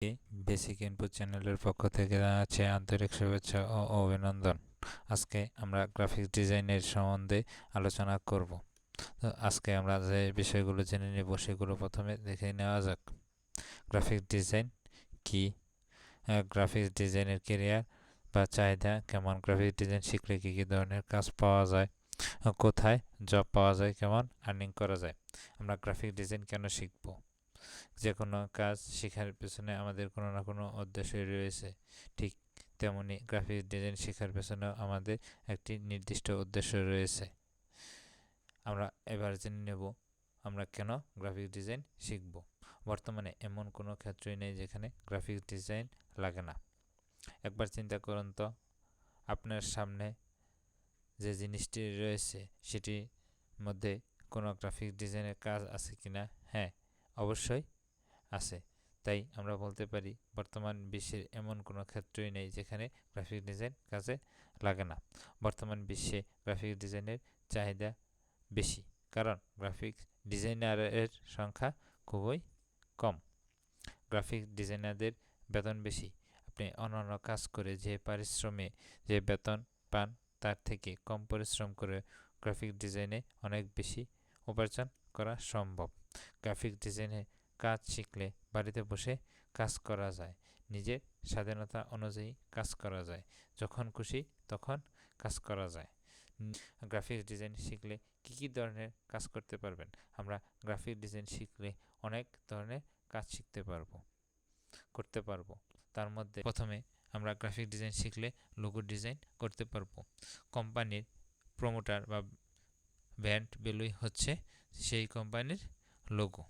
Basic input চ্যানেলের পক্ষ থেকে জানাচ্ছি আন্তরিক শুভেচ্ছা ও অভিনন্দন। আজকে আমরা গ্রাফিক্স ডিজাইনের সম্বন্ধে আলোচনা করব। তো আজকে আমরা যে বিষয়গুলো জেনে নেব সেগুলো প্রথমে দেখে নেওয়া যাক। গ্রাফিক্স ডিজাইন কি, গ্রাফিক্স ডিজাইনের কেরিয়ার বা চাহিদা কেমন, গ্রাফিক্স ডিজাইন শিখলে কী কী ধরনের কাজ পাওয়া যায়, কোথায় জব পাওয়া যায়, কেমন আর্নিং করা যায়। আমরা গ্রাফিক ডিজাইন কেন শিখব? যে কোনো কাজ শেখার পেছনে আমাদের কোনো না কোনো উদ্দেশ্যই রয়েছে। ঠিক তেমনি গ্রাফিক ডিজাইন শেখার পেছনেও আমাদের একটি নির্দিষ্ট উদ্দেশ্য রয়েছে। আমরা এবার জেনে নেব আমরা কেন গ্রাফিক ডিজাইন শিখব। বর্তমানে এমন কোনো ক্ষেত্রই নেই যেখানে গ্রাফিক ডিজাইন লাগে না। একবার চিন্তা করুন তো, আপনার সামনে যে জিনিসটি রয়েছে সেটির মধ্যে কোনো গ্রাফিক ডিজাইনের কাজ আছে কিনা? হ্যাঁ, অবশ্যই আছে। তাই আমরা বলতে পারি বর্তমান বিশ্বের এমন কোনো ক্ষেত্রই নেই যেখানে গ্রাফিক ডিজাইন কাজে লাগে না। বর্তমান বিশ্বে গ্রাফিক ডিজাইনের চাহিদা বেশি, কারণ গ্রাফিক ডিজাইনারের সংখ্যা খুবই কম। গ্রাফিক ডিজাইনারদের বেতন বেশি। আপনি অন্যান্য কাজ করে যে পারিশ্রমে যে বেতন পান তার থেকে কম পরিশ্রম করে গ্রাফিক ডিজাইনে অনেক বেশি উপার্জন করা সম্ভব। গ্রাফিক ডিজাইনে কাজ শিখলে বাড়িতে বসে কাজ করা যায়, নিজের স্বাধীনতা অনুযায়ী কাজ করা যায়, যখন খুশি তখন কাজ করা যায়। গ্রাফিক্স ডিজাইন শিখলে কী কী ধরনের কাজ করতে পারবেন? আমরা গ্রাফিক ডিজাইন শিখলে অনেক ধরনের কাজ করতে পারবো। তার মধ্যে প্রথমে আমরা গ্রাফিক ডিজাইন শিখলে লোগো ডিজাইন করতে পারবো। কোম্পানির প্রমোটার বা ব্র্যান্ড ভ্যালুই হচ্ছে সেই কোম্পানির লোগো।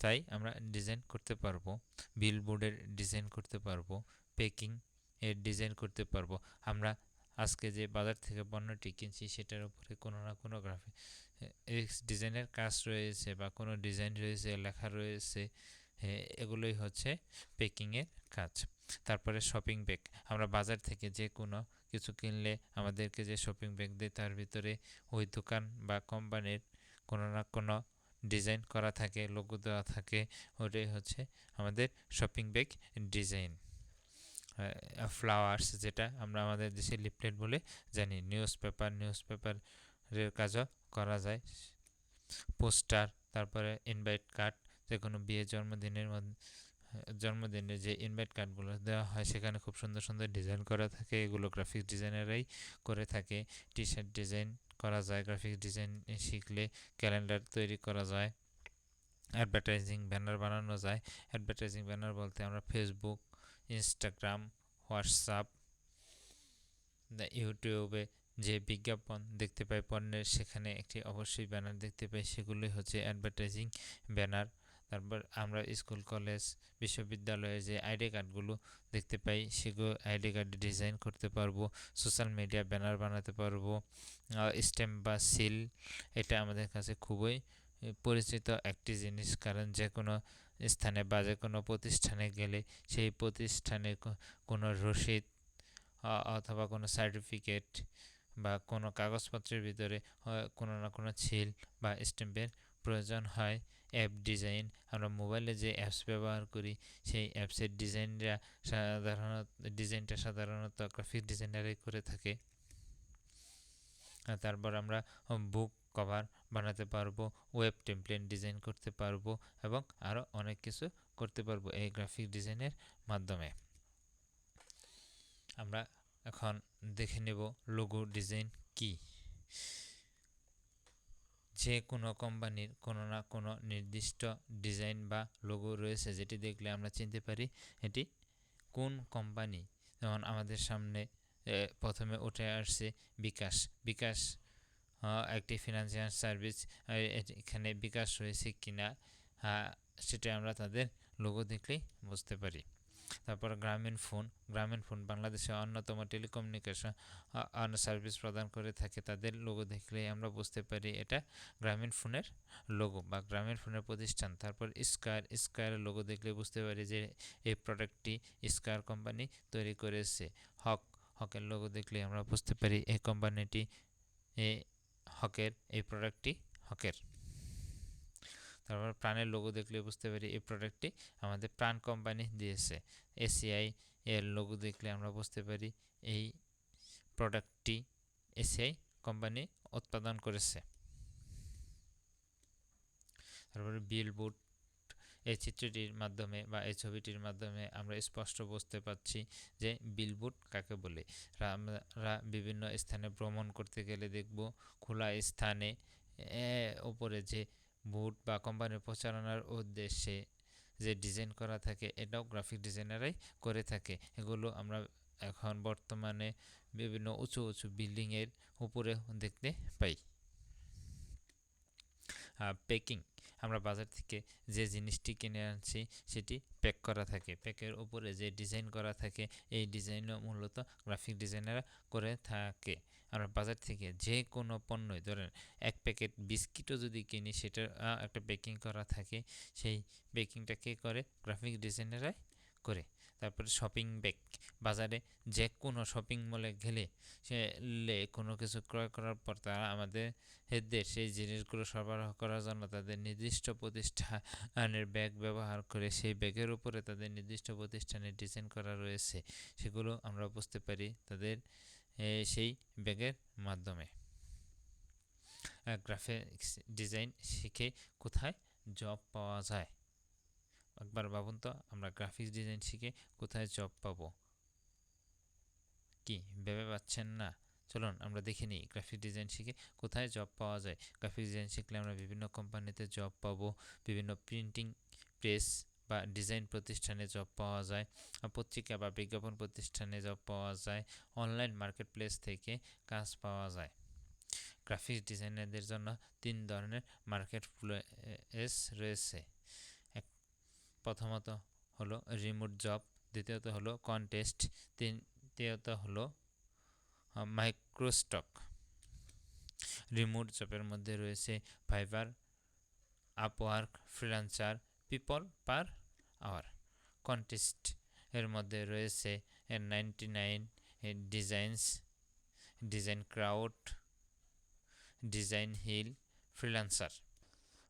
তাই আমরা ডিজাইন করতে পারবো, বিলবোর্ডের ডিজাইন করতে পারবো, প্যাকিং এর ডিজাইন করতে পারবো। আমরা আজকে যে বাজার থেকে পণ্যটি কিনছি সেটার উপরে কোনো না কোনো গ্রাফিক্স ডিজাইনের কাজ রয়েছে বা কোনো ডিজাইন রয়েছে, লেখা রয়েছে, এগুলোই হচ্ছে প্যাকিংয়ের কাজ। তারপরে শপিং ব্যাগ। আমরা বাজার থেকে যে কোনো কিছু কিনলে আমাদেরকে যে শপিং ব্যাগ দেয় তার ভিতরে ওই দোকান বা কোম্পানির কোনো না কোনো ডিজাইন করা থাকে, লোগো দেওয়া থাকে, ওটাই হচ্ছে আমাদের শপিং ব্যাগ ডিজাইন। ফ্লাওয়ার্স, যেটা আমরা আমাদের দেশে লিফলেট বলে জানি, নিউজপেপারের কাজও করা যায়, পোস্টার, তারপরে ইনভাইট কার্ড, যে কোনো বিয়ে জন্মদিনের যে ইনভাইট কার্ডগুলো দেওয়া হয় সেখানে খুব সুন্দর সুন্দর ডিজাইন করা থাকে, এগুলো গ্রাফিক্স ডিজাইনাররাই করে থাকে। টি শার্ট ডিজাইন করা যায় গ্রাফিক্স ডিজাইন শিখলে, ক্যালেন্ডার তৈরি করা যায়, অ্যাডভার্টাইজিং ব্যানার বানানো যায়। অ্যাডভার্টাইজিং ব্যানার বলতে আমরা ফেসবুক, ইনস্টাগ্রাম, হোয়াটসঅ্যাপ, ইউটিউবে যে বিজ্ঞাপন দেখতে পাই পণ্যের, সেখানে একটি অবশ্যই ব্যানার দেখতে পাই, সেগুলোই হচ্ছে অ্যাডভার্টাইজিং ব্যানার। তারপর আমরা স্কুল, কলেজ, বিশ্ববিদ্যালয়ে যে আইডি কার্ডগুলো দেখতে পাই সেগুলো আইডি কার্ড ডিজাইন করতে পারবো। সোশ্যাল মিডিয়া ব্যানার বানাতে পারবো। স্ট্যাম্প বা সিল, এটা আমাদের কাছে খুবই পরিচিত একটি জিনিস, কারণ যে কোনো স্থানে বা যে কোনো প্রতিষ্ঠানে গেলে সেই প্রতিষ্ঠানে কোনো রসিদ অথবা কোনো সার্টিফিকেট বা কোনো কাগজপত্রের ভিতরে কোনো না কোনো সিল বা স্ট্যাম্পের প্রয়োজন হয়। অ্যাপ ডিজাইন, আমরা মোবাইলে যে অ্যাপস ব্যবহার করি সেই অ্যাপসের ডিজাইনটা সাধারণত গ্রাফিক ডিজাইনারই করে থাকে। তারপর আমরা বুক কভার বানাতে পারবো, ওয়েব টেমপ্লেট ডিজাইন করতে পারবো এবং আরও অনেক কিছু করতে পারবো এই গ্রাফিক ডিজাইনের মাধ্যমে। আমরা এখন দেখে নেব লোগো ডিজাইন কি। যে কোনো কোম্পানির কোনো না কোনো নির্দিষ্ট ডিজাইন বা লোগো রয়েছে যেটি দেখলে আমরা চিনতে পারি এটি কোন কোম্পানি। যেমন আমাদের সামনে প্রথমে উঠে আসছে বিকাশ একটি ফিনান্সিয়াল সার্ভিস। এখানে বিকাশ রয়েছে কিনা সেটা আমরা তাদের লোগো দেখলেই বুঝতে পারি। তারপর গ্রামীণ ফোন বাংলাদেশের অন্যতম টেলিকমিউনিকেশন সার্ভিস প্রদান করে থাকে, তাদের লোগো দেখলেই আমরা বুঝতে পারি এটা গ্রামীণ ফোনের লোগো বা গ্রামীণ ফোনের প্রতিষ্ঠান। তারপর স্কয়ারের লোগো দেখলে বুঝতে পারি যে এই প্রোডাক্টটি স্কয়ার কোম্পানি তৈরি করেছে। হকের লোগো দেখলে আমরা বুঝতে পারি এই কোম্পানিটি এই প্রোডাক্টটি হকের। তারপর প্রাণের লোগো দেখলে বুঝতে পারি এই প্রোডাক্টটি আমাদের প্রাণ কোম্পানি দিয়েছে। এসিআই এর লোগো দেখলে আমরা বুঝতে পারি এই প্রোডাক্টটি এসিআই কোম্পানি উৎপাদন করেছে। তারপরে বিলবোর্ড, এই চিত্রটির মাধ্যমে বা এই ছবিটির মাধ্যমে আমরা স্পষ্ট বুঝতে পারছি যে বিলবোর্ড কাকে বলে। আমরা বিভিন্ন স্থানে ভ্রমণ করতে গেলে দেখব খোলা স্থানে উপরে যে বোর্ড বা কোম্পানির প্রচারণার উদ্দেশ্যে যে ডিজাইন করা থাকে, এটাও গ্রাফিক ডিজাইনাররাই করে থাকে। এগুলো আমরা এখন বর্তমানে বিভিন্ন উঁচু উঁচু বিল্ডিংয়ের উপরে দেখতে পাই। প্যাকিং, আমরা বাজার থেকে যে জিনিসটি কিনে আনছি সেটি প্যাক করা থাকে, প্যাকের উপরে যে ডিজাইন করা থাকে এই ডিজাইনও মূলত গ্রাফিক ডিজাইনাররা করে থাকে। আমরা বাজার থেকে যে কোনো পণ্যই ধরেন এক প্যাকেট বিস্কিটও যদি কিনি, সেটার একটা প্যাকিং করা থাকে, সেই প্যাকিংটা কে করে? গ্রাফিক ডিজাইনাররাই করে। তারপরে শপিং ব্যাগ, বাজারে যে কোনো শপিং মলে গেলে কোনো কিছু ক্রয় করার পর তারা আমাদের সেই জিনিসগুলো সরবরাহ করার জন্য তাদের নির্দিষ্ট প্রতিষ্ঠানের ব্যাগ ব্যবহার করে সেই ব্যাগের উপরে তাদের নির্দিষ্ট প্রতিষ্ঠানের ডিজাইন করা রয়েছে, সেগুলো আমরা বুঝতে পারি তাদের সেই ব্যাগের মাধ্যমে। গ্রাফিক্স ডিজাইন শিখে কোথায় জব পাওয়া যায়? একবার ভাবুন তো, আমরা গ্রাফিক্স ডিজাইন শিখে কোথায় জব পাবো? কি ভেবে পাচ্ছেন না? চলুন আমরা দেখে নিই গ্রাফিক ডিজাইন শিখে কোথায় জব পাওয়া যায়। গ্রাফিক ডিজাইন শিখলে আমরা বিভিন্ন কোম্পানিতে জব পাবো, বিভিন্ন প্রিন্টিং প্রেস বা ডিজাইন প্রতিষ্ঠানে জব পাওয়া যায়, পত্রিকা বা বিজ্ঞাপন প্রতিষ্ঠানে জব পাওয়া যায়, অনলাইন মার্কেট প্লেস থেকে কাজ পাওয়া যায়। গ্রাফিক্স ডিজাইনারদের জন্য 3 ধরনের মার্কেট প্লেস রয়েছে। প্রথমত হলো রিমোট জব, দ্বিতীয়ত হলো কন্টেস্ট, তৃতীয়ত হলো মাইক্রোস্টক। রিমোট জবের মধ্যে রয়েছে Fiverr, Upwork, Freelancer, People Per Hour. Contest এর মধ্যে রয়েছে 99 designs, Design Crowd, Design Hill, Freelancer.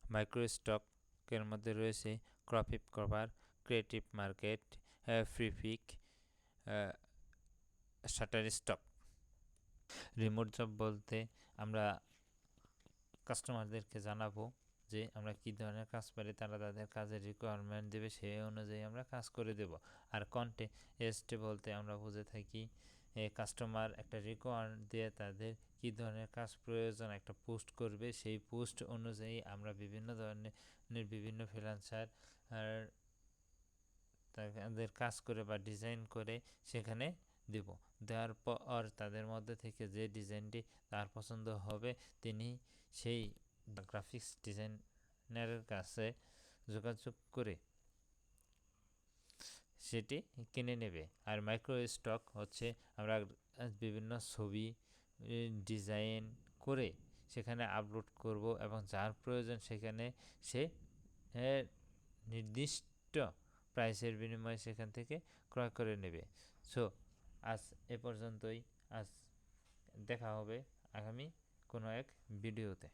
মাইক্রোস্টকের মধ্যে রয়েছে ক্রপিপ কভার, Creative Market, Freepik, Shutterstock. Remote job বলতে আমরা কাস্টমারদেরকে জানাবো যে আমরা কী ধরনের কাজ পারি, তারা তাদের কাজের রিকোয়ারমেন্ট দেবে, সেই অনুযায়ী আমরা কাজ করে দেব। আর কন্টেস্ট বলতে আমরা বুঝে থাকি কাস্টমার একটা রিকোয়ারমেন্ট দিয়ে তাদের কী ধরনের কাজ প্রয়োজন একটা পোস্ট করবে, সেই পোস্ট অনুযায়ী আমরা বিভিন্ন ধরনের বিভিন্ন ফ্রিল্যান্সার তাদের কাজ করে বা ডিজাইন করে সেখানে দেব। দেওয়ার পর তাদের মধ্যে থেকে যে ডিজাইনটি তার পছন্দ হবে তিনি সেই গ্রাফিক্স ডিজাইনারের কাছে যোগাযোগ করে সেটি কিনে নেবে। আর মাইক্রো স্টক হচ্ছে আমরা বিভিন্ন ছবি ডিজাইন করে সেখানে আপলোড করব এবং যার প্রয়োজন সেখানে সে নির্দিষ্ট প্রাইসের বিনিময়ে সেখান থেকে ক্রয় করে নেবে। সো আজ এ পর্যন্তই। আজ দেখা হবে আগামী কোনো এক ভিডিওতে।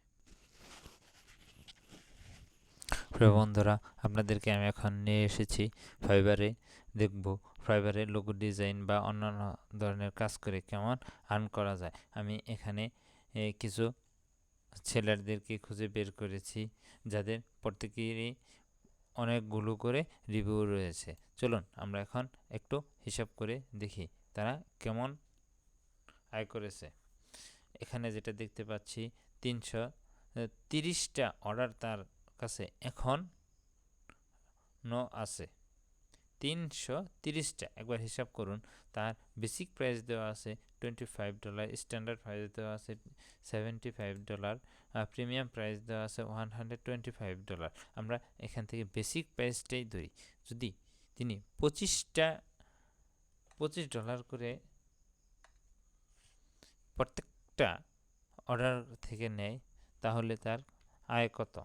প্রিয় বন্ধুরা, আপনাদেরকে আমি এখন নিয়ে এসেছি ফাইবারে। দেখব ফাইবারে লোগো ডিজাইন বা অন্যান্য ধরনের কাজ করে কেমন আর্ন করা যায়। আমি এখানে কিছু ছেলেদেরকে খুঁজে বের করেছি যাদের প্রত্যেকেরই অনেকগুলো করে রিভিউ রয়েছে। চলুন আমরা এখন একটু হিসাব করে দেখি তারা কেমন আয় করেছে। এখানে যেটা দেখতে পাচ্ছি 330টা অর্ডার তার কাছে এখন আছে। 330টা, একবার হিসাব করুন। তার বেসিক প্রাইস দেওয়া আছে $25, স্ট্যান্ডার্ড প্রাইস দেওয়া আছে $75, প্রিমিয়াম প্রাইস দেওয়া আছে $125। আমরা এখান থেকে বেসিক প্রাইসটাই ধরি। যদি তিনি $25 করে প্রত্যেকটা অর্ডার থেকে নেয়, তাহলে তার আয় কত?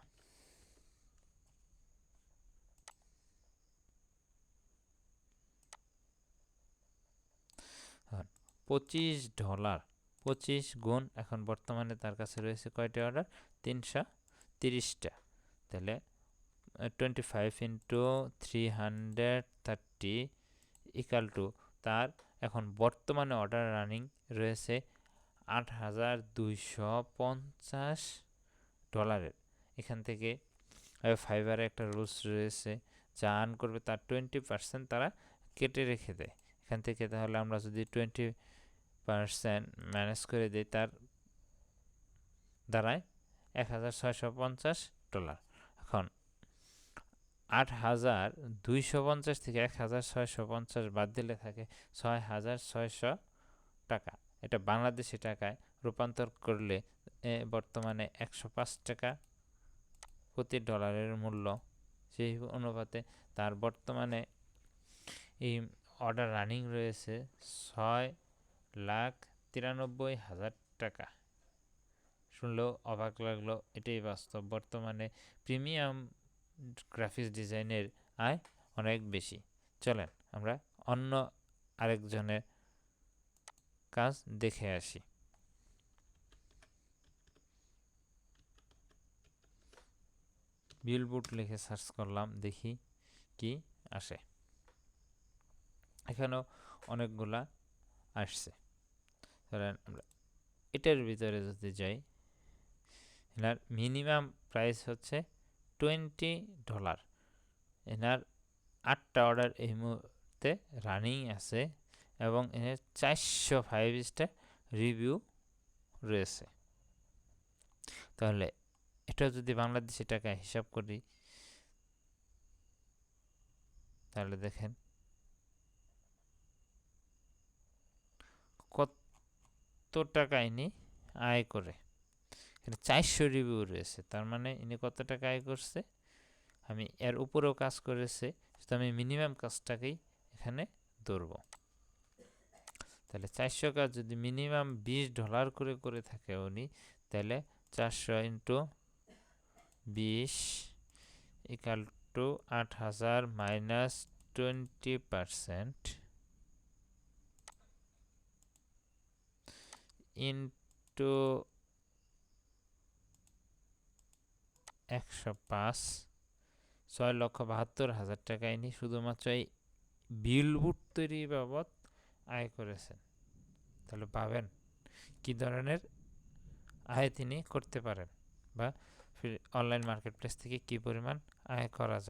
$25, 25 গুণ, এখন বর্তমানে তার কাছে রয়েছে কয়টা অর্ডার? 330টা। তাহলে 25 ইন্টু 330 ইকাল টু তার এখন বর্তমানে অর্ডার রানিং রয়েছে $8,250 এখান থেকে ফাইবারে একটা রুলস রয়েছে, যা আর্ন করবে তার 20% তারা কেটে রেখে দেয় এখান থেকে। তাহলে আমরা যদি 20% ম্যানেজ করে দিই, তার দাঁড়ায় $1,650। এখন 8,250 থেকে 1,650 বাদ দিলে থাকে 6,600 টাকা। এটা বাংলাদেশি টাকায় রূপান্তর করলে বর্তমানে 105 টাকা প্রতি ডলারের মূল্য। সেই অনুপাতে তার বর্তমানে এই অর্ডার রানিং রয়েছে 6,93,000 টাকা। শুনলেও অবাক লাগলো, এটাই বাস্তব। বর্তমানে প্রিমিয়াম গ্রাফিক্স ডিজাইনের আয় অনেক বেশি। চলেন আমরা অন্য আরেকজনের কাজ দেখে আসি। বিলবোর্ড লিখে সার্চ করলাম, দেখি কি আসে। এখানেও অনেকগুলা আসছে। ধরেন আমরা এটার ভিতরে যদি যাই, এনার মিনিমাম প্রাইস হচ্ছে $20। এনার 8টা অর্ডার এই মুহূর্তে রানিং আছে এবং এর 405 স্টার রিভিউ রয়েছে। তাহলে এটা যদি বাংলাদেশি টাকায় হিসাব করি, তাহলে দেখেন কত টাকা ইনি আয় করে। এখানে 400 রিভিউ রয়েছে, তার মানে ইনি কত টাকা আয় করছে। আমি এর উপরেও কাজ করেছে, তো আমি মিনিমাম কাজটাকেই এখানে ধরব। তাহলে 400 কাজ যদি মিনিমাম $20 করে করে থাকে উনি, তাহলে 400 into 20 equal to 8,000 minus 20% into 105, 6,72,000 টাকা ইনি শুধুমাত্র এই বিলবোর্ড তৈরি বাবদ আয় করেছেন। তাহলে পাবেন কি ধরনের আয় তিনি করতে পারেন, বা অনলাইন মার্কেট প্লেস থেকে কি পরিমাণ আয় করা যায়।